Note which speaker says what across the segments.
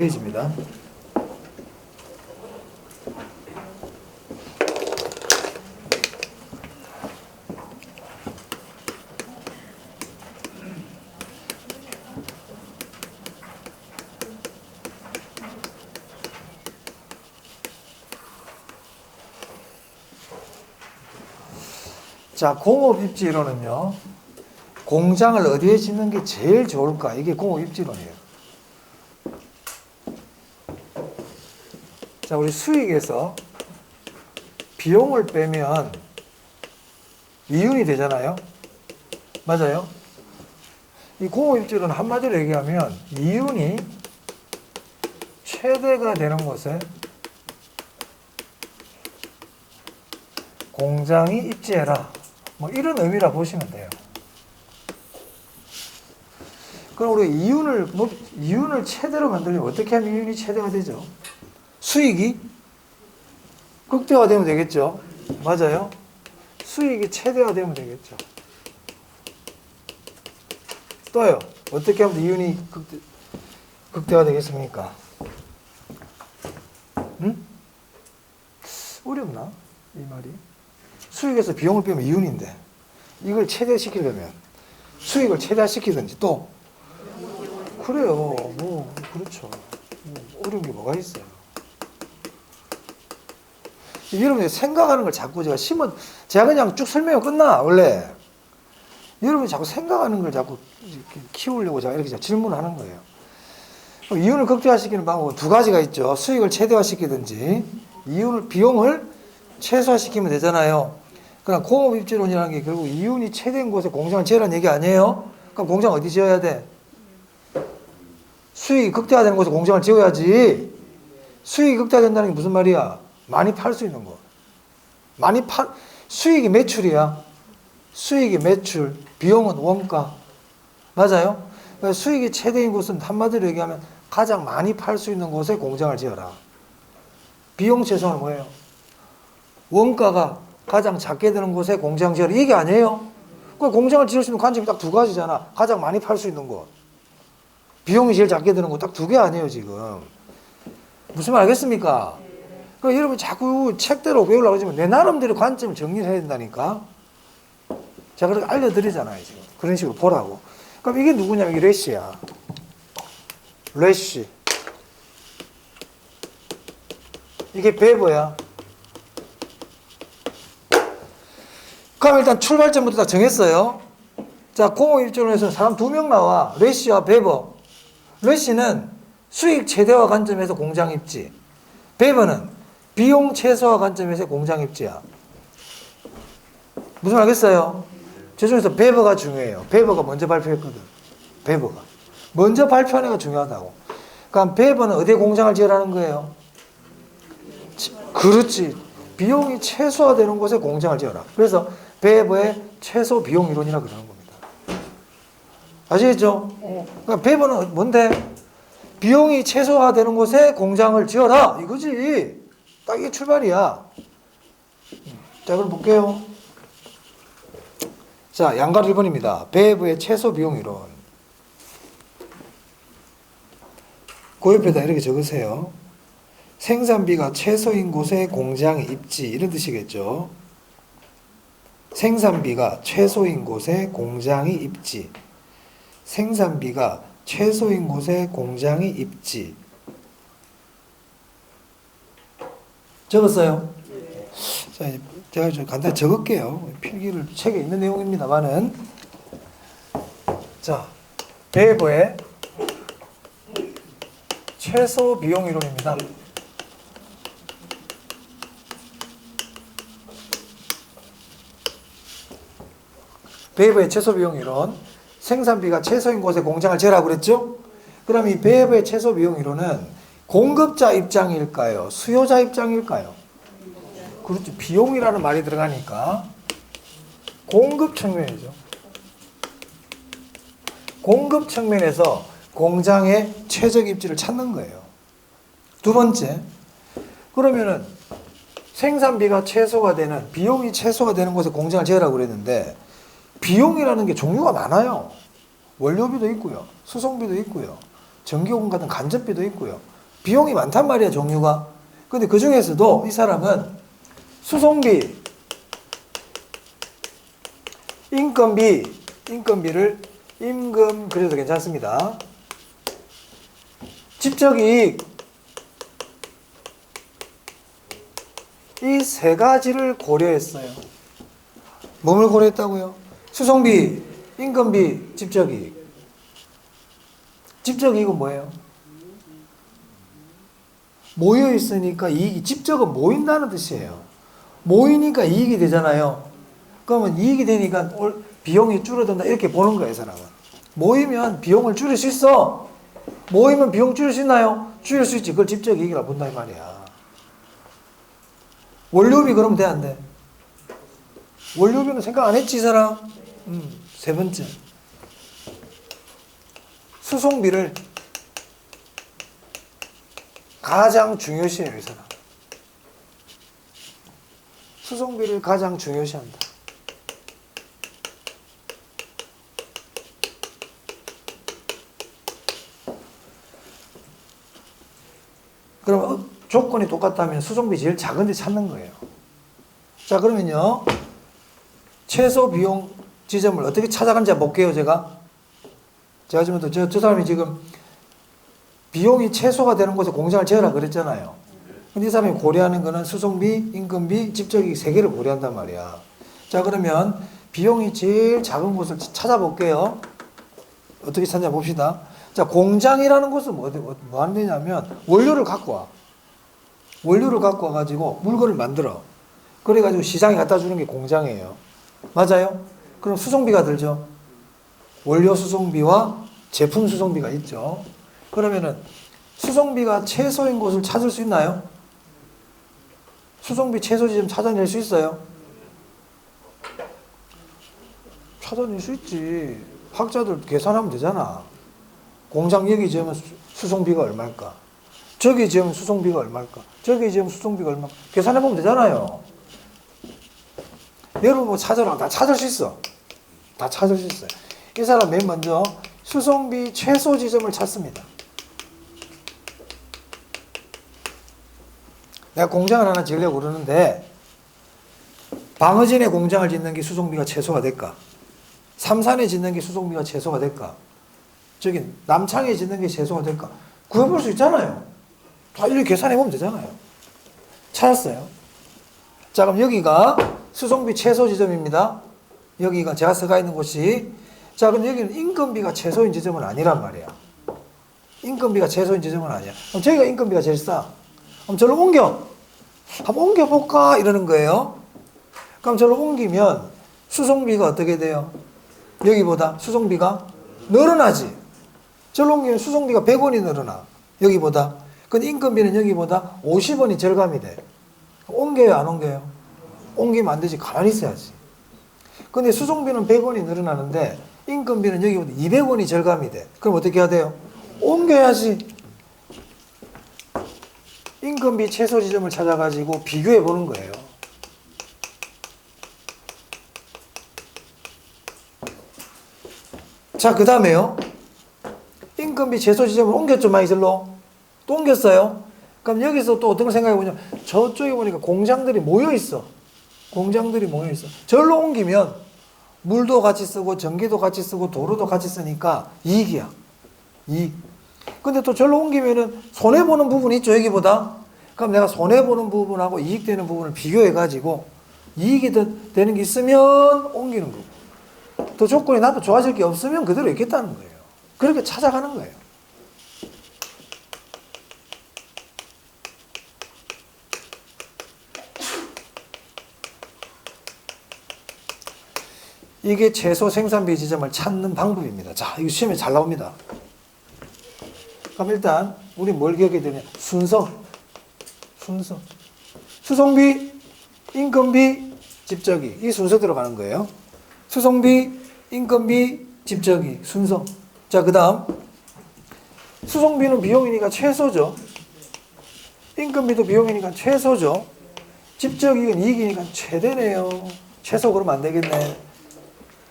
Speaker 1: 페이지입니다. 자, 공업입지론은요, 공장을 어디에 짓는 게 제일 좋을까? 이게 공업입지론이에요. 자, 우리 수익에서 비용을 빼면 이윤이 되잖아요. 맞아요? 이 공업입지론 한마디로 얘기하면 이윤이 최대가 되는 곳에 공장이 입지해라. 뭐 이런 의미라 보시면 돼요. 그럼 우리가 이윤을 최대로 만들려면 어떻게 하면 이윤이 최대가 되죠? 수익이 극대화되면 되겠죠. 맞아요. 수익이 최대화되면 되겠죠. 또요. 어떻게 하면 이윤이 극대화되겠습니까? 응? 어렵나? 이 말이. 수익에서 비용을 빼면 이윤인데 이걸 최대시키려면 수익을 최대화시키든지 또 그래요. 뭐 그렇죠. 어려운 게 뭐가 있어요. 여러분이 생각하는 걸 자꾸 제가 그냥 쭉 설명하고 끝나, 원래. 여러분이 자꾸 생각하는 걸 자꾸 이렇게 키우려고 제가 이렇게 질문을 하는 거예요. 이윤을 극대화시키는 방법은 두 가지가 있죠. 수익을 최대화시키든지, 비용을 최소화시키면 되잖아요. 그러나 공업입지론이라는 게 결국 이윤이 최대인 곳에 공장을 지으라는 얘기 아니에요? 그럼 공장 어디 지어야 돼? 수익이 극대화되는 곳에 공장을 지어야지. 수익이 극대화된다는 게 무슨 말이야? 많이 팔 수 있는 거. 수익이 매출이야. 수익이 매출, 비용은 원가. 맞아요? 그러니까 수익이 최대인 곳은 한마디로 얘기하면 가장 많이 팔 수 있는 곳에 공장을 지어라. 비용 최소는 뭐예요? 원가가 가장 작게 드는 곳에 공장 지어라. 이게 아니에요? 그 공장을 지을 수 있는 관점이 딱 두 가지잖아. 가장 많이 팔 수 있는 곳. 비용이 제일 작게 드는 곳 딱 두 개 아니에요, 지금. 무슨 말 알겠습니까? 그러니까 여러분 자꾸 책대로 외우려고 하지만 내 나름대로 관점을 정리를 해야 된다니까. 제가 그렇게 알려드리잖아요, 지금. 그런 식으로 보라고. 그럼 이게 누구냐면 이게 래쉬야. 래쉬. 이게 베버야. 그럼 일단 출발점부터 다 정했어요. 자, 공업입지론에서 사람 2명 나와. 래쉬와 베버. 래쉬는 수익 최대화 관점에서 공장 입지. 베버는 비용 최소화 관점에서 공장 입지야. 무슨 말 알겠어요? 저 중에서 베버가 중요해요. 베버가 먼저 발표했거든. 베버가. 먼저 발표하는 게 중요하다고. 그럼 베버는 어디에 공장을 지으라는 거예요? 그렇지. 비용이 최소화되는 곳에 공장을 지어라. 그래서 베버의 최소 비용 이론이라 그러는 겁니다. 아시겠죠? 그러니까 베버는 뭔데? 비용이 최소화되는 곳에 공장을 지어라. 이거지. 딱 이게 출발이야. 자, 그럼 볼게요. 자, 양가 1번입니다. 베버의 최소 비용 이론. 그 옆에다 이렇게 적으세요. 생산비가 최소인 곳에 공장이 입지. 이런 뜻이겠죠. 생산비가 최소인 곳에 공장이 입지. 생산비가 최소인 곳에 공장이 입지. 적었어요? 자, 제가 좀 간단히 적을게요. 필기를 책에 있는 내용입니다만은. 자, 베버의 최소 비용 이론입니다. 베버의 최소 비용 이론. 생산비가 최소인 곳에 공장을 지으라고 그랬죠? 그럼 이 베버의 최소 비용 이론은 공급자 입장일까요? 수요자 입장일까요? 그렇죠. 비용이라는 말이 들어가니까 공급 측면이죠. 공급 측면에서 공장의 최적 입지를 찾는 거예요. 두 번째, 그러면은 생산비가 최소가 되는, 비용이 최소가 되는 곳에 공장을 지으라고 그랬는데 비용이라는 게 종류가 많아요. 원료비도 있고요. 수송비도 있고요. 전기요금 같은 간접비도 있고요. 비용이 많단 말이야, 종류가. 근데 그 중에서도 이 사람은 수송비, 인건비를 임금 그래도 괜찮습니다. 직접이익, 이 세 가지를 고려했어요. 뭐를 고려했다고요? 수송비, 인건비, 직접이익. 직접이익은 뭐예요? 모여 있으니까 이익이, 직접은 모인다는 뜻이에요. 모이니까 이익이 되잖아요. 그러면 이익이 되니까 비용이 줄어든다 이렇게 보는 거예요, 이 사람은. 모이면 비용을 줄일 수 있어. 모이면 비용 줄일 수 있나요? 줄일 수 있지. 그걸 직접이익이라고 본다 이 말이야. 원료비 그러면 돼, 안 돼? 원료비는 생각 안 했지, 이 사람? 세 번째. 수송비를 가장 중요시해요, 이 사람. 수송비를 가장 중요시한다. 그러면 조건이 똑같다면 수송비 제일 작은 데 찾는 거예요. 자, 그러면요. 최소 비용 지점을 어떻게 찾아가는지 볼게요, 제가. 제가 지금 저 사람이 지금 비용이 최소가 되는 곳에 공장을 지으라 그랬잖아요. 근데 이 사람이 고려하는 거는 수송비, 인건비, 직접이익 세 개를 고려한단 말이야. 자, 그러면 비용이 제일 작은 곳을 찾아볼게요. 어떻게 찾냐 봅시다. 자, 공장이라는 곳은 뭐 하는 데냐면 원료를 갖고 와. 원료를 갖고 와가지고 물건을 만들어. 그래가지고 시장에 갖다 주는 게 공장이에요. 맞아요? 그럼 수송비가 들죠. 원료 수송비와 제품 수송비가 있죠. 그러면은 수송비가 최소인 곳을 찾을 수 있나요? 수송비 최소 지점 찾아낼 수 있어요? 찾아낼 수 있지. 학자들 계산하면 되잖아. 공장 여기 지으면 수송비가 얼마일까? 저기 지으면 수송비가 얼마일까? 저기 지으면 수송비가 얼마일까? 계산해보면 되잖아요. 여러분 뭐 찾아라. 다 찾을 수 있어. 다 찾을 수 있어요. 이 사람 맨 먼저 수송비 최소 지점을 찾습니다. 내가 공장을 하나 지으려고 그러는데 방어진에 공장을 짓는 게 수송비가 최소가 될까? 삼산에 짓는 게 수송비가 최소가 될까? 저기 남창에 짓는 게 최소가 될까? 구해볼 수 있잖아요. 다 이렇게 계산해보면 되잖아요. 찾았어요. 자, 그럼 여기가 수송비 최소 지점입니다. 여기가 제가 써가 있는 곳이. 자, 그럼 여기는 인건비가 최소인 지점은 아니란 말이야. 인건비가 최소인 지점은 아니야. 그럼 저기가 인건비가 제일 싸. 그럼 저를 옮겨. 한번 옮겨볼까? 이러는 거예요. 그럼 저를 옮기면 수송비가 어떻게 돼요? 여기보다 수송비가 늘어나지. 저를 옮기면 수송비가 100원이 늘어나. 여기보다. 근데 인건비는 여기보다 50원이 절감이 돼. 옮겨요, 안 옮겨요? 옮기면 안 되지. 가만히 있어야지. 근데 수송비는 100원이 늘어나는데 인건비는 여기보다 200원이 절감이 돼. 그럼 어떻게 해야 돼요? 옮겨야지. 인건비 최소 지점을 찾아가지고 비교해 보는 거예요. 자, 그 다음에요. 인건비 최소 지점을 옮겼죠, 마이슬로? 또 옮겼어요. 그럼 여기서 또 어떤 걸 생각해 보냐면 저쪽에 보니까 공장들이 모여 있어. 공장들이 모여 있어. 저기로 옮기면 물도 같이 쓰고 전기도 같이 쓰고 도로도 같이 쓰니까 이익이야. 이익. 근데 또 저기로 옮기면은 손해보는 부분이 있죠, 여기보다. 그럼 내가 손해보는 부분하고 이익되는 부분을 비교해가지고 이익이 되는 게 있으면 옮기는 거고. 또 조건이 나도 좋아질 게 없으면 그대로 있겠다는 거예요. 그렇게 찾아가는 거예요. 이게 최소 생산비 지점을 찾는 방법입니다. 자, 이거 시험에 잘 나옵니다. 그럼 일단 우리 뭘 기억해야 되냐? 순서. 수송비, 인건비, 집적이. 이 순서대로 가는 거예요. 수송비, 인건비, 집적이. 순서. 자, 그 다음 수송비는 비용이니까 최소죠. 인건비도 비용이니까 최소죠. 집적이익은 이익이니까 최대네요. 최소 그러면 안 되겠네.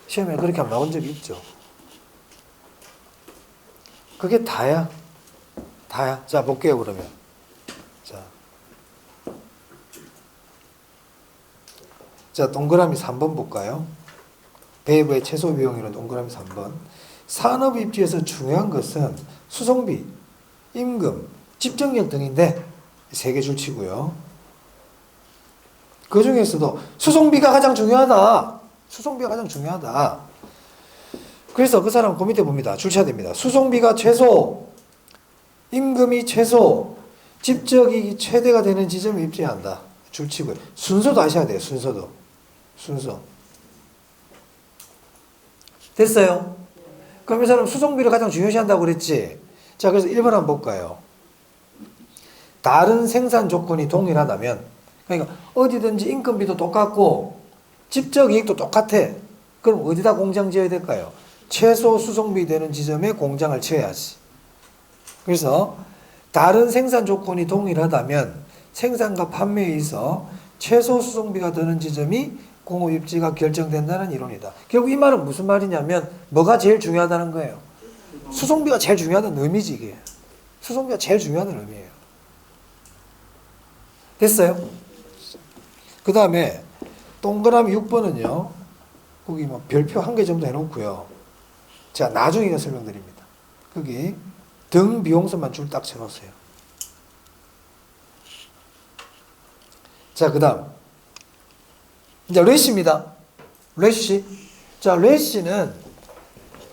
Speaker 1: 시험에 그렇게 한번 나온 적이 있죠. 그게 다야. 다야. 자, 볼게요, 그러면. 자, 동그라미 3번 볼까요? 배부의 최소 비용이론 동그라미 3번. 산업 입지에서 중요한 것은 수송비, 임금, 집정력 등인데 세 개 줄치고요. 그 중에서도 수송비가 가장 중요하다. 수송비가 가장 중요하다. 그래서 그 사람 그 밑에 봅니다. 줄쳐야 됩니다. 수송비가 최소, 임금이 최소, 집적이익이 최대가 되는 지점을 입지한다. 줄치고요. 순서도 아셔야 돼요. 순서. 됐어요? 그럼 이 사람 수송비를 가장 중요시한다고 그랬지? 자, 그래서 1번 한번 볼까요? 다른 생산 조건이 동일하다면, 그러니까 어디든지 인건비도 똑같고 집적 이익도 똑같아. 그럼 어디다 공장 지어야 될까요? 최소 수송비 되는 지점에 공장을 지어야지. 그래서 다른 생산 조건이 동일하다면 생산과 판매에 있어 최소 수송비가 드는 지점이 공업 입지가 결정된다는 이론이다. 결국 이 말은 무슨 말이냐면 뭐가 제일 중요하다는 거예요. 수송비가 제일 중요하다는 의미지 이게. 수송비가 제일 중요하다는 의미예요. 됐어요? 그 다음에 동그라미 6번은요. 거기 뭐 별표 한 개 정도 해놓고요. 제가 나중에 설명드립니다. 거기 등 비용서만 줄 딱 쳐놓으세요. 자, 그 다음 이제 레시입니다. 레시. 자, 레시는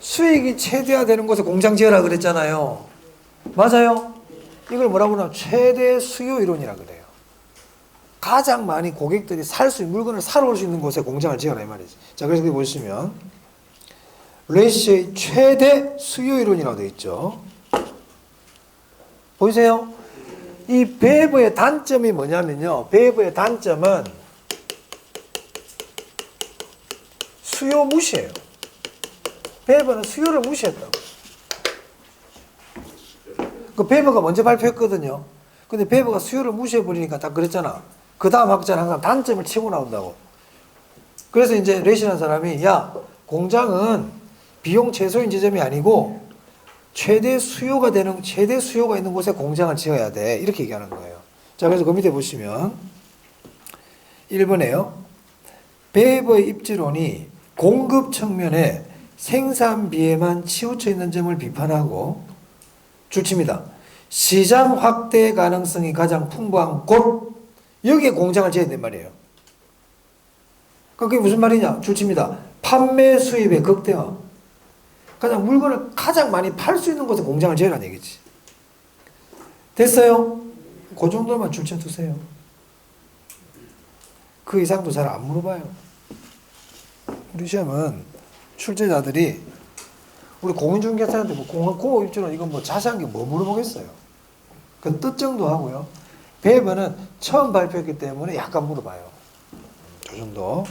Speaker 1: 수익이 최대화되는 곳에 공장 지어라 그랬잖아요. 맞아요? 이걸 뭐라고 그러나 최대 수요 이론이라 그래요. 가장 많이 고객들이 살 수 있는 물건을 사러 올 수 있는 곳에 공장을 지어라 이 말이지. 자, 그래서 여기 보시면 레시의 최대 수요 이론이라고 되어 있죠. 보이세요? 이 배부의 단점이 뭐냐면요. 배부의 단점은 수요 무시해요. 배부는 수요를 무시했다고. 그 배부가 먼저 발표했거든요. 근데 배부가 수요를 무시해버리니까 다 그랬잖아. 그 다음 학자는 항상 단점을 치고 나온다고. 그래서 이제 레시라는 사람이 야, 공장은 비용 최소인 지점이 아니고 최대 수요가 있는 곳에 공장을 지어야 돼. 이렇게 얘기하는 거예요. 자, 그래서 그 밑에 보시면 1번에요. 배부의 입지론이 공급 측면에 생산비에만 치우쳐 있는 점을 비판하고 줄칩니다. 시장 확대 가능성이 가장 풍부한 곳, 여기에 공장을 지어야 된단 말이에요. 그게 무슨 말이냐? 줄칩니다. 판매 수입의 극대화. 그냥 물건을 가장 많이 팔 수 있는 곳에 공장을 지으라는 얘기지. 됐어요? 그 정도만 줄쳐두세요. 그 이상도 잘 안 물어봐요. 우리 시험은 출제자들이 우리 공인중개사한테 뭐 공업 입주는 이건 뭐 자세한 게 뭐 물어보겠어요. 그 뜻 정도 하고요. 배부는 처음 발표했기 때문에 약간 물어봐요. 저 정도.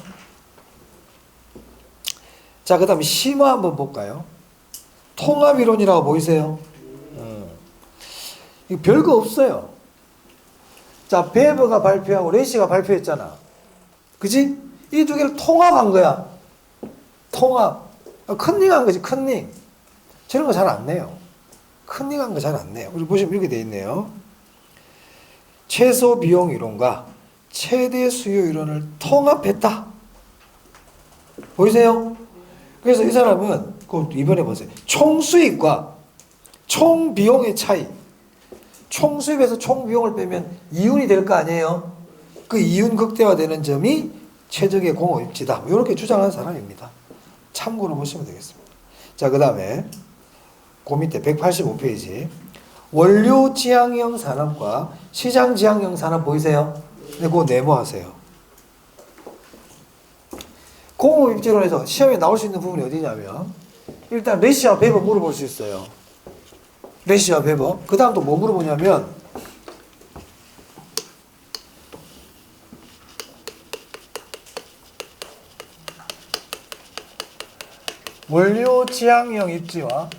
Speaker 1: 자, 그 다음에 심화 한번 볼까요? 통합이론이라고 보이세요? 이거 별거 없어요. 자, 배부가 발표하고 레시가 발표했잖아. 그지? 이 두 개를 통합한 거야. 통합. 컨닝한 거지, 컨닝. 저런 거 잘 안 내요. 컨닝한 거 잘 안 내요. 우리 보시면 이렇게 돼 있네요. 최소 비용 이론과 최대 수요 이론을 통합했다. 보이세요? 그래서 이 사람은 그 이번에 보세요. 총 수익과 총 비용의 차이. 총 수입에서 총 비용을 빼면 이윤이 될 거 아니에요? 그 이윤 극대화되는 점이 최적의 공업 입지다. 이렇게 주장하는 사람입니다. 참고로 보시면 되겠습니다. 자, 그 다음에 그 밑에 185페이지 원료 지향형 산업과 시장 지향형 산업 보이세요? 네, 그거 네모하세요. 공업 입지론에서 시험에 나올 수 있는 부분이 어디냐면 일단 레시와 배부 물어볼 수 있어요. 레시와 배부. 그 다음 또 뭐 물어보냐면 원료 지향형 입지와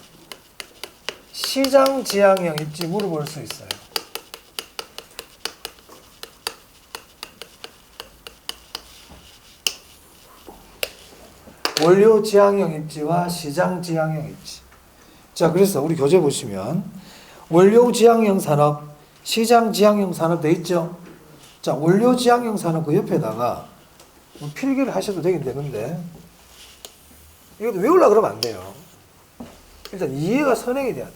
Speaker 1: 시장 지향형 입지 물어볼 수 있어요. 원료 지향형 입지와 시장 지향형 입지. 자, 그래서 우리 교재 보시면 원료 지향형 산업, 시장 지향형 산업 돼 있죠? 자, 원료 지향형 산업 그 옆에다가 뭐 필기를 하셔도 되긴 되는데, 이것도 외우려고 그러면 안 돼요. 일단 이해가 선행이 돼야 돼.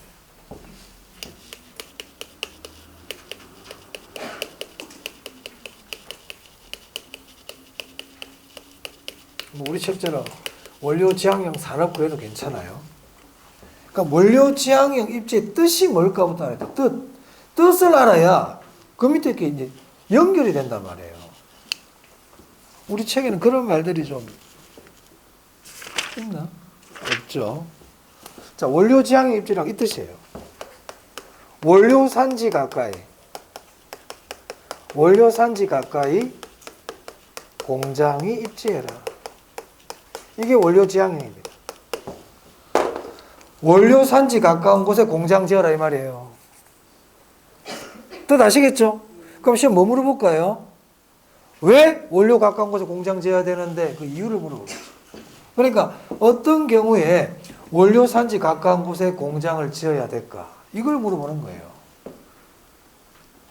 Speaker 1: 뭐 우리 책처럼 원료 지향형 산업 그래도 괜찮아요. 그러니까 원료 지향형 입지의 뜻이 뭘까부터 알아야 돼. 뜻을 알아야 그 밑에 이렇게 이제 연결이 된단 말이에요. 우리 책에는 그런 말들이 좀 있나? 없죠. 자, 원료 지향형 입지랑 이 뜻이에요. 원료 산지 가까이 공장이 입지해라. 이게 원료 지향형입니다. 원료 산지 가까운 곳에 공장 지어라 이 말이에요. 뜻 아시겠죠? 그럼 시험 뭐 물어볼까요? 왜 원료 가까운 곳에 공장 지어야 되는데 그 이유를 물어보겠죠. 그러니까 어떤 경우에 원료 산지 가까운 곳에 공장을 지어야 될까? 이걸 물어보는 거예요.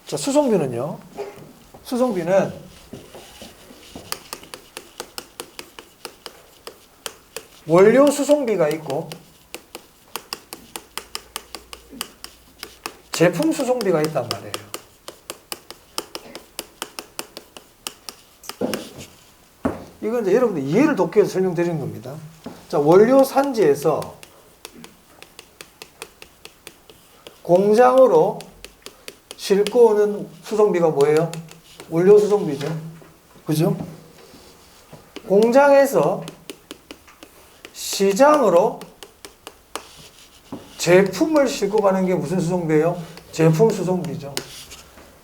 Speaker 1: 자, 수송비는요. 수송비는 원료 수송비가 있고 제품 수송비가 있단 말이에요. 이건 이제 여러분들 이해를 돕기 위해서 설명드리는 겁니다. 자, 원료 산지에서 공장으로 싣고 오는 수송비가 뭐예요? 원료 수송비죠. 그죠? 공장에서 시장으로 제품을 싣고 가는 게 무슨 수송비예요? 제품 수송비죠.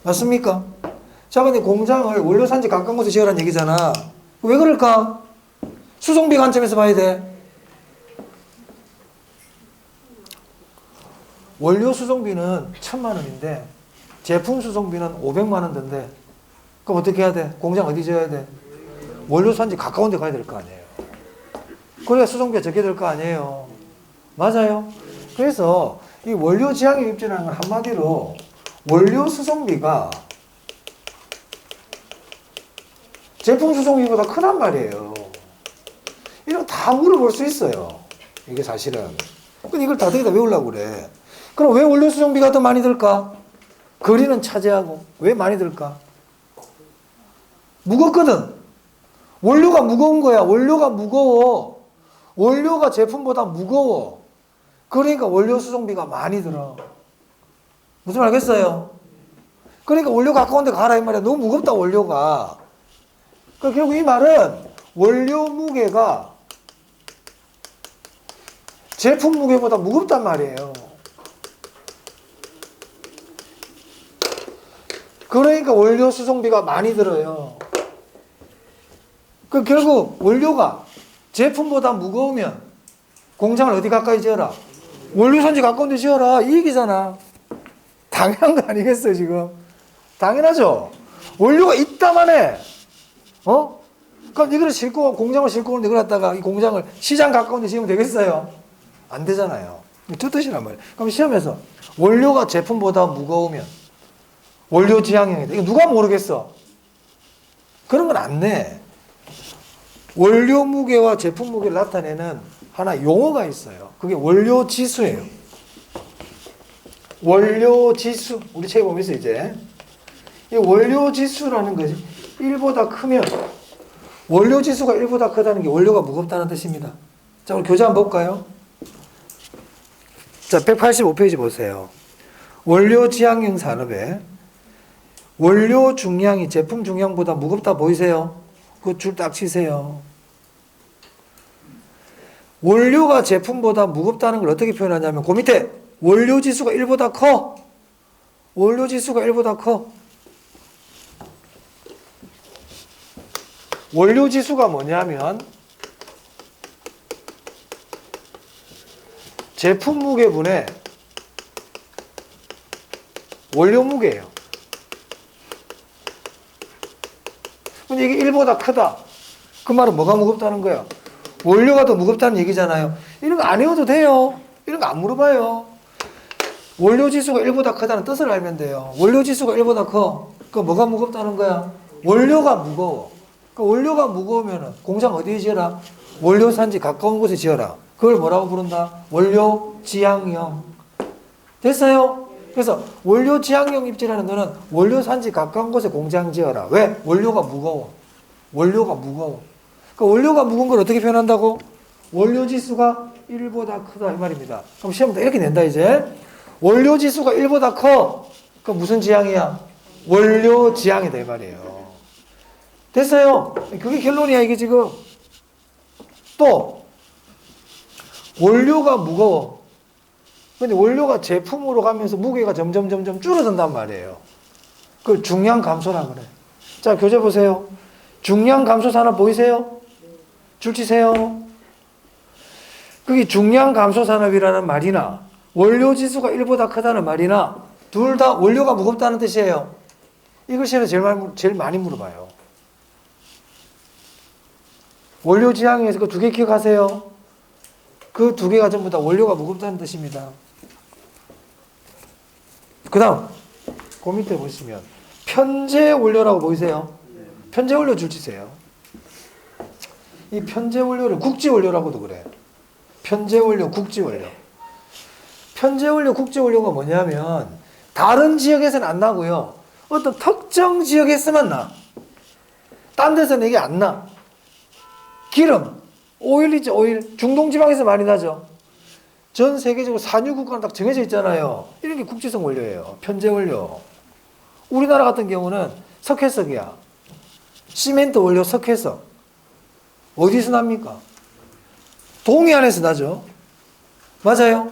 Speaker 1: 맞습니까? 자, 근데 공장을 원료 산지 가까운 곳에 지으라는 얘기잖아. 왜 그럴까? 수송비 관점에서 봐야 돼. 원료 수송비는 1,000만 원인데 제품 수송비는 500만 원인데 그럼 어떻게 해야 돼? 공장 어디 지어야 돼? 원료 산지 가까운 데 가야 될 거 아니에요. 그래야 수송비가 적게 될 거 아니에요. 맞아요. 그래서 이 원료 지향형 입지라는 건 한마디로 원료 수송비가 제품 수송비보다 크단 말이에요. 이런 거 다 물어볼 수 있어요. 이게 사실은. 근데 이걸 다 외우려고 그래. 그럼 왜 원료 수송비가 더 많이 들까? 거리는 차지하고. 왜 많이 들까? 무겁거든. 원료가 무거운 거야. 원료가 무거워. 원료가 제품보다 무거워. 그러니까 원료 수송비가 많이 들어. 무슨 말 알겠어요? 그러니까 원료 가까운 데 가라 이 말이야. 너무 무겁다 원료가. 그러니까 결국 이 말은 원료 무게가 제품 무게보다 무겁단 말이에요. 그러니까 원료 수송비가 많이 들어요. 그 결국 원료가 제품보다 무거우면 공장을 어디 가까이 지어라? 원료 산지 가까운 데 지어라. 이 얘기잖아. 당연한 거 아니겠어요, 지금? 당연하죠? 원료가 있다만 어? 그럼 이걸 공장을 싣고 오는데 이걸 갖다가 이 공장을 시장 가까운 데 지으면 되겠어요? 안 되잖아요. 저 뜻이란 말이에요. 그럼 시험에서 원료가 제품보다 무거우면 원료 지향형이다. 이거 누가 모르겠어? 그런 건 안 내. 원료 무게와 제품 무게를 나타내는 하나 용어가 있어요. 그게 원료 지수예요. 원료 지수. 우리 책에 보면 있어 이제. 이 원료 지수라는 것이 1보다 크면 원료 지수가 1보다 크다는 게 원료가 무겁다는 뜻입니다. 자, 우리 교재 한번 볼까요? 자, 185페이지 보세요. 원료 지향형 산업에 원료 중량이 제품 중량보다 무겁다 보이세요? 그 줄 딱 치세요. 원료가 제품보다 무겁다는 걸 어떻게 표현하냐면 그 밑에 원료 지수가 1보다 커. 원료 지수가 1보다 커. 원료 지수가 뭐냐면 제품 무게분의 원료 무게예요. 근데 이게 1보다 크다. 그 말은 뭐가 무겁다는 거야? 원료가 더 무겁다는 얘기잖아요. 이런 거 안 외워도 돼요. 이런 거 안 물어봐요. 원료지수가 1보다 크다는 뜻을 알면 돼요. 원료지수가 1보다 커. 그 뭐가 무겁다는 거야? 원료가 무거워. 그 원료가 무거우면 공장 어디에 지어라? 원료산지 가까운 곳에 지어라. 그걸 뭐라고 부른다? 원료지향형. 됐어요? 그래서 원료지향형 입지라는 거는 원료산지 가까운 곳에 공장 지어라. 왜? 원료가 무거워. 원료가 무거워. 그 원료가 무거운 걸 어떻게 표현한다고? 원료지수가 1보다 크다 이 말입니다. 그럼 시험부터 이렇게 낸다 이제. 원료지수가 1보다 커. 그럼 무슨 지향이야? 원료지향이다 이 말이에요. 됐어요? 그게 결론이야 이게 지금. 또 원료가 무거워. 근데 원료가 제품으로 가면서 무게가 점점 줄어든단 말이에요. 그걸 중량 감소라 그래. 자, 교재 보세요. 중량 감소 산업 보이세요? 줄 치세요. 그게 중량 감소 산업이라는 말이나 원료 지수가 1보다 크다는 말이나 둘 다 원료가 무겁다는 뜻이에요. 이걸 시험에 제일 많이 물어봐요. 원료 지향에서 그 두 개 기억하세요. 그 두 개가 전부 다 원료가 무겁다는 뜻입니다. 그 다음 그 밑에 보시면 편제 원료라고 보이세요? 편제 원료 줄 치세요. 이 편제 원료를 국지 원료라고도 그래. 편제 원료, 국지 원료. 편제 원료, 국지 원료가 뭐냐면 다른 지역에서는 안 나고요. 어떤 특정 지역에서만 나. 딴 데서는 이게 안 나. 기름, 오일이죠, 오일. 중동 지방에서 많이 나죠. 전 세계적으로 산유 국가는 딱 정해져 있잖아요. 이런 게 국지성 원료예요. 편제 원료. 우리나라 같은 경우는 석회석이야. 시멘트 원료 석회석. 어디서 납니까? 동해안에서 나죠. 맞아요?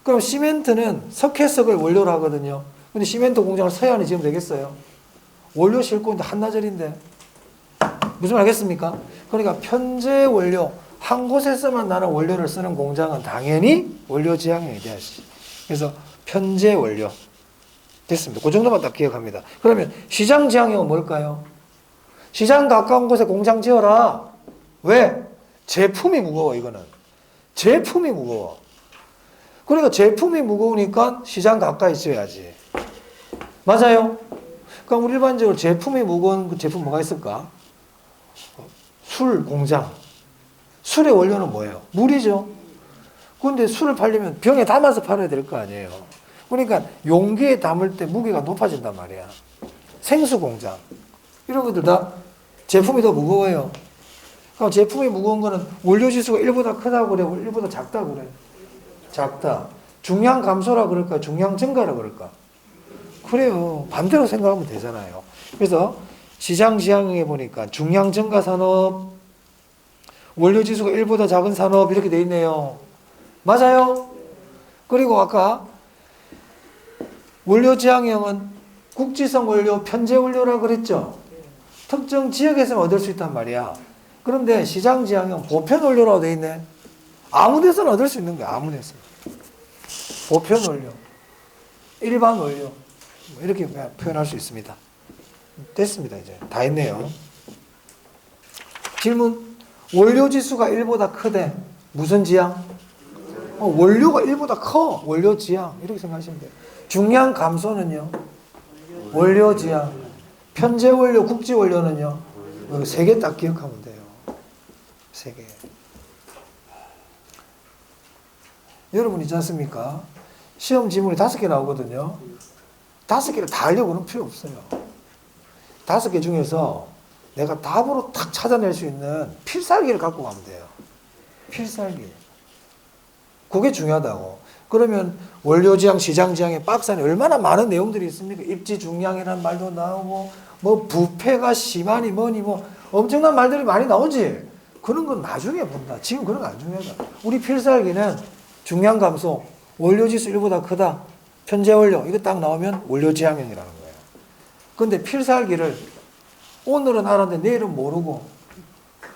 Speaker 1: 그럼 시멘트는 석회석을 원료로 하거든요. 근데 시멘트 공장을 서해안에 지으면 되겠어요? 원료 싣고 있는데 한나절인데. 무슨 말 알겠습니까? 그러니까 편제 원료, 한 곳에서만 나는 원료를 쓰는 공장은 당연히 원료 지향형이 돼야지. 그래서 편제 원료. 됐습니다. 그 정도만 딱 기억합니다. 그러면 시장 지향형은 뭘까요? 시장 가까운 곳에 공장 지어라. 왜? 제품이 무거워, 이거는. 제품이 무거워. 그러니까 제품이 무거우니까 시장 가까이 지어야지. 맞아요? 그럼 우리 일반적으로 제품이 무거운 그 제품 뭐가 있을까? 술 공장. 술의 원료는 뭐예요? 물이죠. 근데 술을 팔려면 병에 담아서 팔아야 될 거 아니에요. 그러니까 용기에 담을 때 무게가 높아진단 말이야. 생수 공장. 이런 것들 다 제품이 더 무거워요. 그럼 제품이 무거운 거는 원료 지수가 1보다 크다고 그래? 1보다 작다고 그래? 작다. 중량 감소라 그럴까? 중량 증가라 그럴까? 그래요. 반대로 생각하면 되잖아요. 그래서 시장 지향에 보니까 중량 증가 산업, 원료 지수가 1보다 작은 산업 이렇게 돼 있네요. 맞아요? 그리고 아까 원료 지향형은 국지성 원료, 편제 원료라 그랬죠? 특정 지역에서만 얻을 수 있단 말이야. 그런데 시장 지향형 보편 원료라고 돼 있네. 아무 데서나 얻을 수 있는 거야. 아무 데서. 보편 원료, 일반 원료 이렇게 표현할 수 있습니다. 됐습니다. 이제 다 했네요. 질문. 원료 지수가 1보다 크대. 무슨 지향? 원료가 1보다 커. 원료 지향. 이렇게 생각하시면 돼요. 중량 감소는요? 원료 지향. 편제 원료, 국지 원료는요? 세 개 딱 기억하면 돼요. 세 개. 여러분 있지 않습니까? 시험 지문이 5개 나오거든요. 5개를 다 하려고는 필요 없어요. 5개 중에서 내가 답으로 탁 찾아낼 수 있는 필살기를 갖고 가면 돼요. 필살기. 그게 중요하다고. 그러면 원료지향, 시장지향의 박스 안에 얼마나 많은 내용들이 있습니까? 입지중량이라는 말도 나오고 뭐 부패가 심하니 뭐니 뭐 엄청난 말들이 많이 나오지. 그런 건 나중에 본다. 지금 그런 거 안 중요하다. 우리 필살기는 중량 감소, 원료지수 1보다 크다, 편제 원료 이거 딱 나오면 원료지향형이라는 거예요. 그런데 필살기를 오늘은 알았는데 내일은 모르고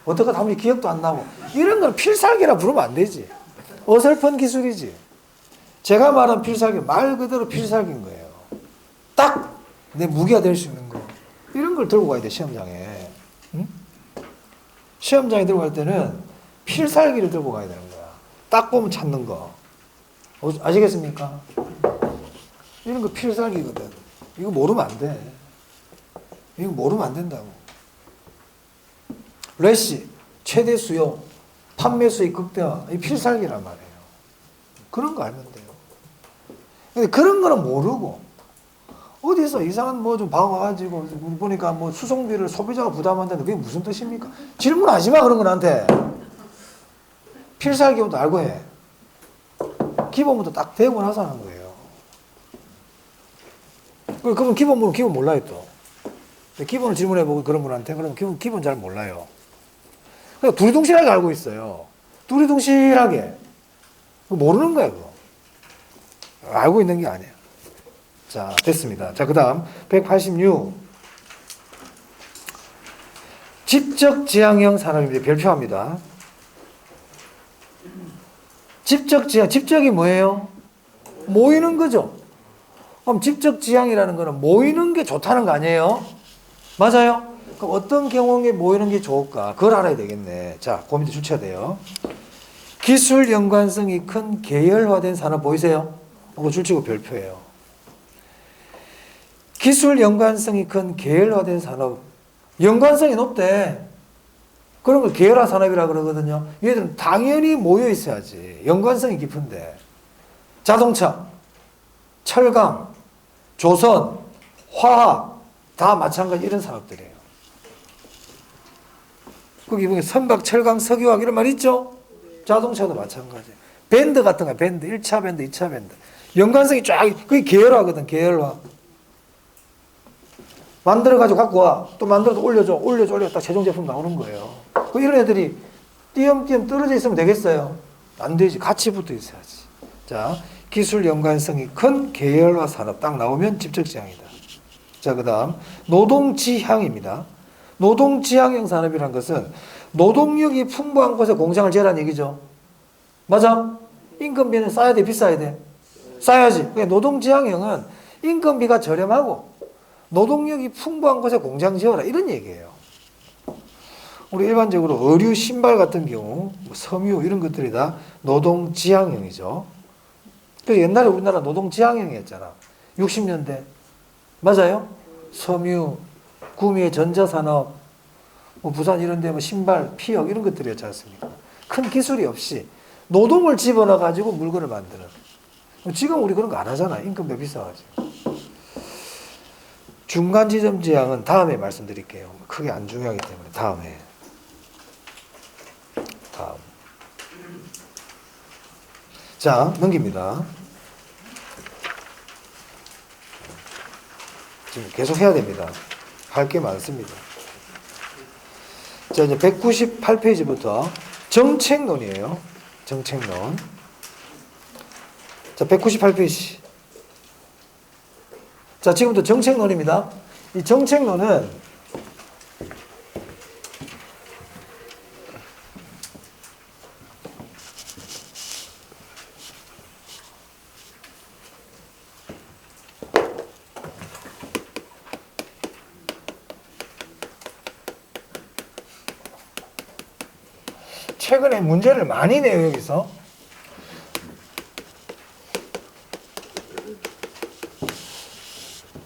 Speaker 1: 어떻게 하면 기억도 안 나고 이런 걸 필살기라 부르면 안 되지. 어설픈 기술이지. 제가 말한 필살기 말 그대로 필살기인 거예요. 딱 내 무기가 될 수 있는 거. 이런 걸 들고 가야 돼 시험장에. 응? 시험장에 들고 갈 때는 필살기를 들고 가야 되는 거야. 딱 보면 찾는 거. 아시겠습니까? 이런 거 필살기거든. 이거 모르면 안 돼. 이거 모르면 안 된다고. 래시, 최대 수요, 판매 수익 극대화, 이 필살기란 말이에요. 그런 거 알면 돼요. 근데 그런 거는 모르고, 어디서 이상한 뭐 좀 봐가지고, 보니까 뭐 수송비를 소비자가 부담한다는데 그게 무슨 뜻입니까? 질문하지 마, 그런 거 나한테. 필살기부터 알고 해. 기본부터 딱 배우고 나서 하는 거예요. 그러면 기본 몰라요, 또. 기본을 질문해보고 그런 분한테, 그러면 기본 잘 몰라요. 그러니까 둘이 동실하게 알고 있어요. 둘이 동실하게. 모르는 거야, 그거. 알고 있는 게 아니에요. 자, 됐습니다. 자, 그 다음, 186. 집적 지향형 산업입니다. 별표합니다. 집적 지향, 집적이 뭐예요? 모이는 거죠. 그럼 집적 지향이라는 거는 모이는 게 좋다는 거 아니에요? 맞아요? 그럼 어떤 경우에 모이는 게 좋을까? 그걸 알아야 되겠네. 자, 그 밑에 주체가 돼요. 기술 연관성이 큰 계열화된 산업 보이세요? 그거 줄치고 별표예요. 기술 연관성이 큰 계열화된 산업. 연관성이 높대. 그런 걸 계열화 산업이라 그러거든요. 얘들은 당연히 모여 있어야지. 연관성이 깊은데. 자동차, 철강, 조선, 화학 다 마찬가지 이런 산업들이에요. 거기 보면 선박, 철강, 석유화학 이런 말 있죠? 자동차도 마찬가지. 밴드 같은 거, 밴드. 1차 밴드, 2차 밴드. 연관성이 쫙, 그게 계열화거든, 계열화. 만들어가지고 갖고 와. 또 만들어서 올려줘. 딱 최종 제품 나오는 거예요. 이런 애들이 띄엄띄엄 떨어져 있으면 되겠어요? 안 되지. 같이 붙어 있어야지. 자, 기술 연관성이 큰 계열화 산업 딱 나오면 집적지향이다. 자, 그 다음 노동지향입니다. 노동지향형 산업이란 것은 노동력이 풍부한 곳에 공장을 지으라는 얘기죠. 맞아? 인건비는 싸야 돼, 비싸야 돼? 싸야지. 그러니까 노동지향형은 인건비가 저렴하고 노동력이 풍부한 곳에 공장 지어라 이런 얘기예요. 우리 일반적으로 의류, 신발 같은 경우 섬유 이런 것들이 다 노동지향형이죠. 그래서 옛날에 우리나라 노동지향형이었잖아. 60년대. 맞아요? 섬유, 구미, 전자산업, 뭐 부산 이런 데 뭐 신발, 피혁 이런 것들이었지 않습니까? 큰 기술이 없이 노동을 집어넣어 가지고 물건을 만드는. 지금 우리 그런 거 안 하잖아. 인건비 비싸가지고. 중간 지점 지향은 다음에 말씀드릴게요. 크게 안 중요하기 때문에 다음에. 다음. 자, 넘깁니다. 지금 계속 해야 됩니다. 할 게 많습니다. 자, 이제 198페이지부터 정책론이에요. 정책론. 자, 198페이지. 자, 지금부터 정책론입니다. 이 정책론은 최근에 문제를 많이 내요, 여기서.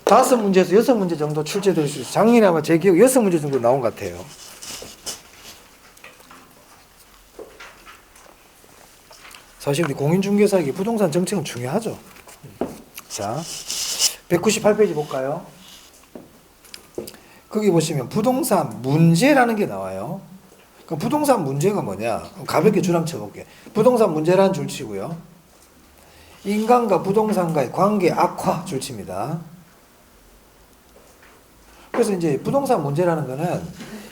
Speaker 1: 다섯 문제에서 여섯 문제 정도 출제될 수 있어요. 작년에 아마 제 기억 여섯 문제 정도 나온 것 같아요. 사실 우리 공인중개사에게 부동산 정책은 중요하죠. 자, 198페이지 볼까요? 거기 보시면 부동산 문제라는 게 나와요. 그럼 부동산 문제가 뭐냐? 가볍게 줄함 쳐볼게요. 부동산 문제라는 줄치고요. 인간과 부동산과의 관계 악화 줄칩니다. 그래서 이제 부동산 문제라는 거는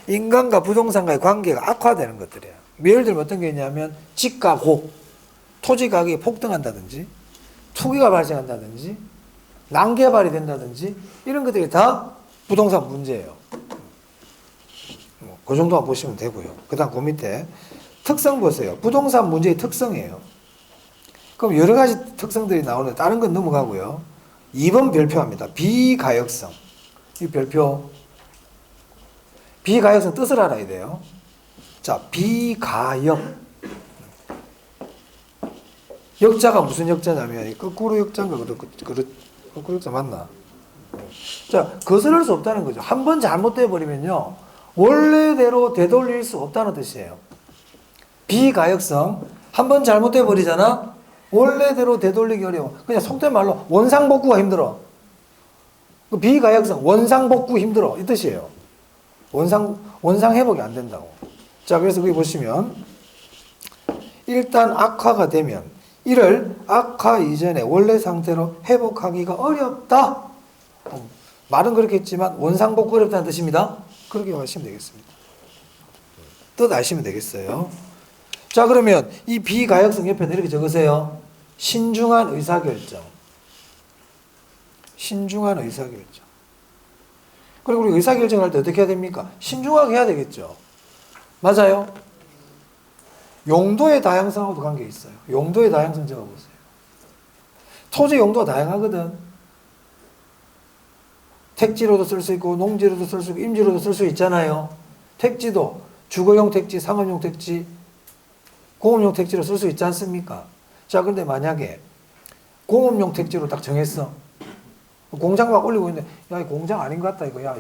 Speaker 1: 인간과 부동산과의 관계가 악화되는 것들이에요. 예를 들면 어떤 게 있냐면 집가 고, 토지 가격이 폭등한다든지 투기가 발생한다든지 난개발이 된다든지 이런 것들이 다 부동산 문제예요. 그 정도만 보시면 되고요. 그 다음 그 밑에 특성 보세요. 부동산 문제의 특성이에요. 그럼 여러 가지 특성들이 나오는데 다른 건 넘어가고요. 2번 별표합니다. 비가역성. 이 별표. 비가역성 뜻을 알아야 돼요. 자, 비가역. 역자가 무슨 역자냐면 거꾸로 역자인가 그렇죠. 맞나? 자, 거스를 수 없다는 거죠. 한 번 잘못돼 버리면요, 원래대로 되돌릴 수 없다는 뜻이에요. 비가역성. 한 번 잘못돼 버리잖아. 원래대로 되돌리기 어려워. 그냥 속된 말로 원상복구가 힘들어. 그 비가역성, 원상복구 힘들어 이 뜻이에요. 원상 회복이 안 된다고. 자, 그래서 거기 보시면 일단 악화가 되면 이를 악화 이전의 원래 상태로 회복하기가 어렵다. 말은 그렇게 했지만 원상복구 어렵다는 뜻입니다. 그렇게 하시면 되겠습니다. 뜻 아시면 되겠어요. 자, 그러면 이 비가역성 옆에는 이렇게 적으세요. 신중한 의사결정. 신중한 의사결정. 그리고 우리 의사결정을 할 때 어떻게 해야 됩니까? 신중하게 해야 되겠죠. 맞아요? 용도의 다양성하고도 관계 있어요. 용도의 다양성 적어보세요. 토지 용도가 다양하거든. 택지로도 쓸 수 있고 농지로도 쓸 수 있고 임지로도 쓸 수 있잖아요. 택지도 주거용 택지, 상업용 택지, 공업용 택지로 쓸 수 있지 않습니까? 자, 그런데 만약에 공업용 택지로 딱 정했어. 공장 막 올리고 있는데, 야, 이 공장 아닌 것 같다, 이거. 야,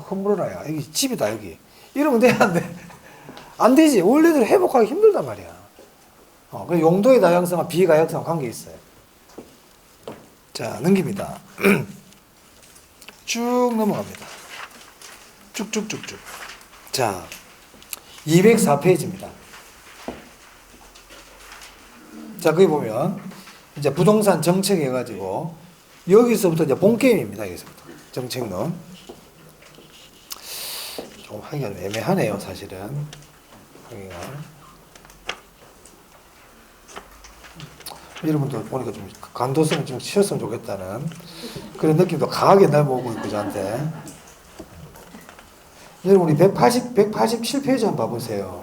Speaker 1: 흠물어라, 야. 여기 집이다, 여기. 이러면 돼, 안 돼? 안 되지. 원래대로 회복하기 힘들단 말이야. 그 용도의 다양성과 비가역성과 관계 있어요. 자, 넘깁니다. 쭉 넘어갑니다. 쭉쭉쭉쭉. 자, 204페이지입니다. 자, 거기 보면, 이제 부동산 정책 해가지고, 여기서부터 이제 본게임입니다. 여기서부터. 정책론. 좀 하기가 애매하네요, 사실은. 하기가. 여러분도 보니까 좀 감도성을 좀 치셨으면 좋겠다는 그런 느낌도 강하게 날모으고 있고, 저한테. 여러분, 우리 187페이지 한번 봐보세요.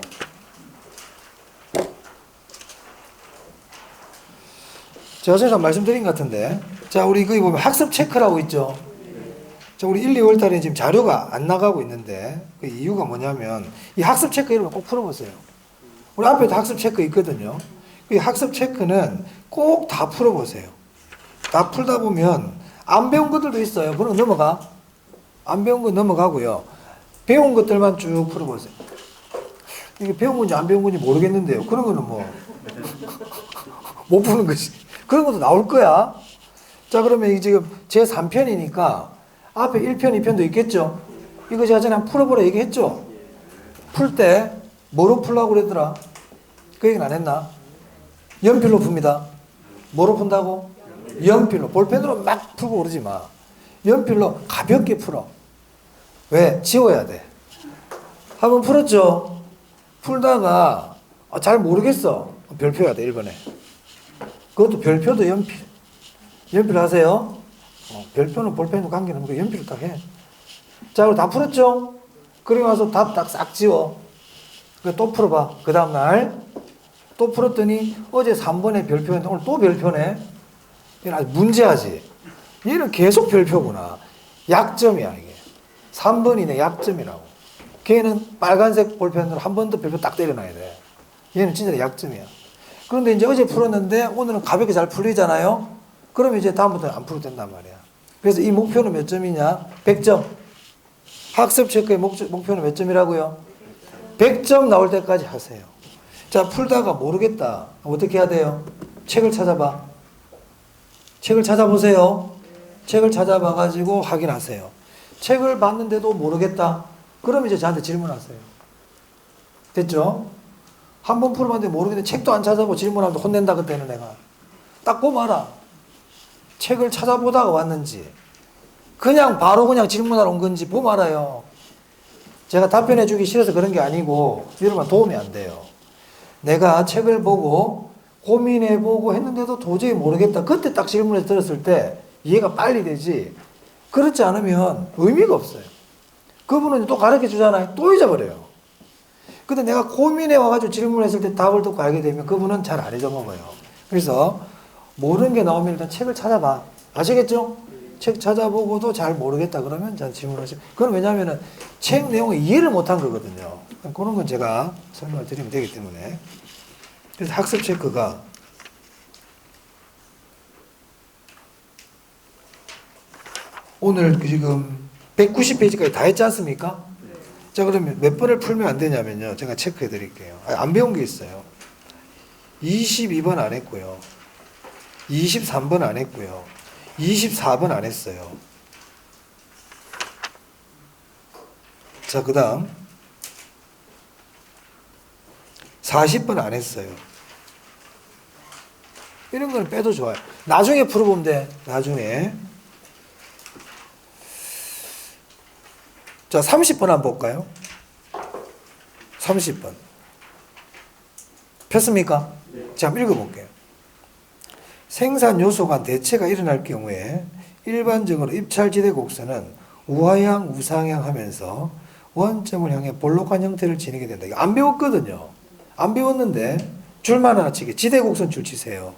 Speaker 1: 제가 전에 말씀드린 것 같은데, 자, 우리 거기 보면 학습 체크라고 있죠. 자, 우리 1, 2월 달에 지금 자료가 안 나가고 있는데, 그 이유가 뭐냐면, 이 학습 체크 이런 거 꼭 풀어보세요. 우리 앞에도 학습 체크 있거든요. 이 학습 체크는 꼭 다 풀어보세요. 다 풀다 보면, 안 배운 것들도 있어요. 그런 거 넘어가. 안 배운 거 넘어가고요. 배운 것들만 쭉 풀어보세요. 이게 배운 건지 안 배운 건지 모르겠는데요. 그런 거는 뭐, 못 푸는 거지. 그런 것도 나올 거야. 자, 그러면 이게 지금 제 3편이니까 앞에 1편, 2편도 있겠죠? 이거 제가 전에 한번 풀어보라 얘기했죠? 풀 때 뭐로 풀라고 그랬더라? 그 얘기는 안 했나? 연필로 풉니다. 뭐로 푼다고? 연필로. 볼펜으로 막 풀고 그러지 마. 연필로 가볍게 풀어. 왜? 지워야 돼. 한번 풀었죠? 풀다가 잘 모르겠어. 별표해야 돼, 1번에. 그것도 별표도 연필. 연필 하세요. 별표는 볼펜도 관계는 없고 연필을 딱 해. 자, 그럼 다 풀었죠? 그리고 나서 답 딱 싹 지워. 또 풀어봐. 그 다음날 또 풀었더니 어제 3번에 별표했는데 오늘 또 별표네. 이건 아주 문제하지. 얘는 계속 별표구나. 약점이야, 이게. 3번이네, 약점이라고. 걔는 빨간색 볼펜으로 한 번 더 별표 딱 때려놔야 돼. 얘는 진짜 약점이야. 그런데 이제 어제 풀었는데 오늘은 가볍게 잘 풀리잖아요? 그러면 이제 다음부터는 안 풀어도 된단 말이야. 그래서 이 목표는 몇 점이냐? 100점. 학습 체크의 목표는 몇 점이라고요? 100점 나올 때까지 하세요. 자, 풀다가 모르겠다. 어떻게 해야 돼요? 책을 찾아봐. 책을 찾아보세요. 책을 찾아봐가지고 확인하세요. 책을 봤는데도 모르겠다. 그럼 이제 저한테 질문하세요. 됐죠? 한 번 풀어봤는데 모르겠는데 책도 안 찾아보고 질문하면 혼낸다, 그때는 내가. 딱 보면 알아. 책을 찾아보다가 왔는지, 그냥 바로 그냥 질문하러 온 건지 보면 알아요. 제가 답변해 주기 싫어서 그런 게 아니고, 여러분 도움이 안 돼요. 내가 책을 보고, 고민해보고 했는데도 도저히 모르겠다. 그때 딱 질문을 들었을 때 이해가 빨리 되지. 그렇지 않으면 의미가 없어요. 그분은 또 가르쳐 주잖아요. 또 잊어버려요. 근데 내가 고민해 와가지고 질문했을 때 답을 듣고 알게 되면 그분은 잘 안 잊어먹어요. 그래서 모르는 게 나오면 일단 책을 찾아봐. 아시겠죠? 책 찾아보고도 잘 모르겠다 그러면 잘 질문하시고. 그건 왜냐하면 책 내용을 이해를 못한 거거든요. 그런 건 제가 설명을 드리면 되기 때문에. 그래서 학습 체크가 오늘 지금 190페이지까지 다 했지 않습니까? 자, 그러면 몇 번을 풀면 안 되냐면요. 제가 체크해 드릴게요. 안 배운 게 있어요. 22번 안 했고요. 23번 안 했고요. 24번 안 했어요. 자, 그 다음 40번 안 했어요. 이런 거는 빼도 좋아요. 나중에 풀어보면 돼. 나중에. 자, 30번 한번 볼까요? 30번. 폈습니까?
Speaker 2: 네.
Speaker 1: 자, 한번 읽어볼게요. 생산 요소 간 대체가 일어날 경우에 일반적으로 입찰지대 곡선은 우하향, 우상향 하면서 원점을 향해 볼록한 형태를 지니게 된다. 이거 안 배웠거든요. 안 배웠는데 줄만 하나 치게. 지대 곡선 줄 치세요.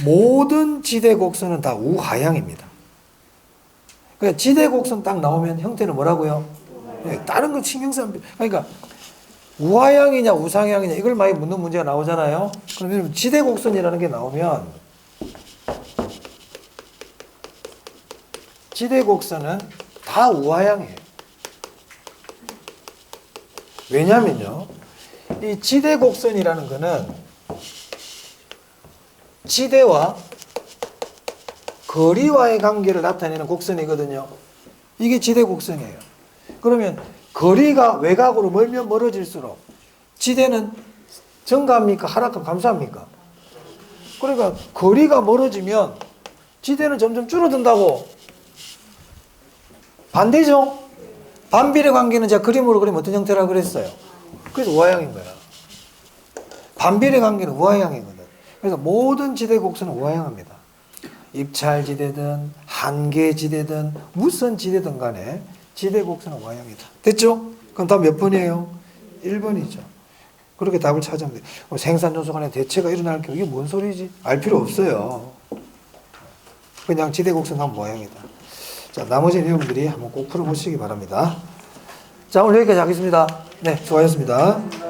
Speaker 1: 모든 지대 곡선은 다 우하향입니다. 그러니까 지대 곡선 딱 나오면 형태는 뭐라고요? 네, 다른 건 신경 쓰면 그러니까 우하향이냐 우상향이냐 이걸 많이 묻는 문제가 나오잖아요. 그러면 지대 곡선이라는 게 나오면 지대 곡선은 다 우하향이에요. 왜냐면요, 이 지대 곡선이라는 거는 지대와 거리와의 관계를 나타내는 곡선이거든요. 이게 지대 곡선이에요. 그러면 거리가 외곽으로 멀면 멀어질수록 지대는 증가합니까? 하락합니까? 감소합니까? 그러니까 거리가 멀어지면 지대는 점점 줄어든다고. 반대죠? 반비례 관계는 제가 그림으로 그리면 어떤 형태라고 그랬어요? 그래서 우하향인 거야. 반비례 관계는 우하향이거든. 그래서 모든 지대 곡선은 우하향합니다. 입찰지대든 한계지대든 무슨 지대든 간에 지대 곡선은 우하향이다. 됐죠? 그럼 답 몇 번이에요? 1번이죠. 그렇게 답을 찾으면 돼요. 생산 요소 간에 대체가 일어날 경우 이게 뭔 소리지? 알 필요 없어요. 그냥 지대 곡선 하면 우하향이다. 자, 나머지 내용들이 한번 꼭 풀어보시기 바랍니다. 자, 오늘 여기까지 하겠습니다. 네, 수고하셨습니다.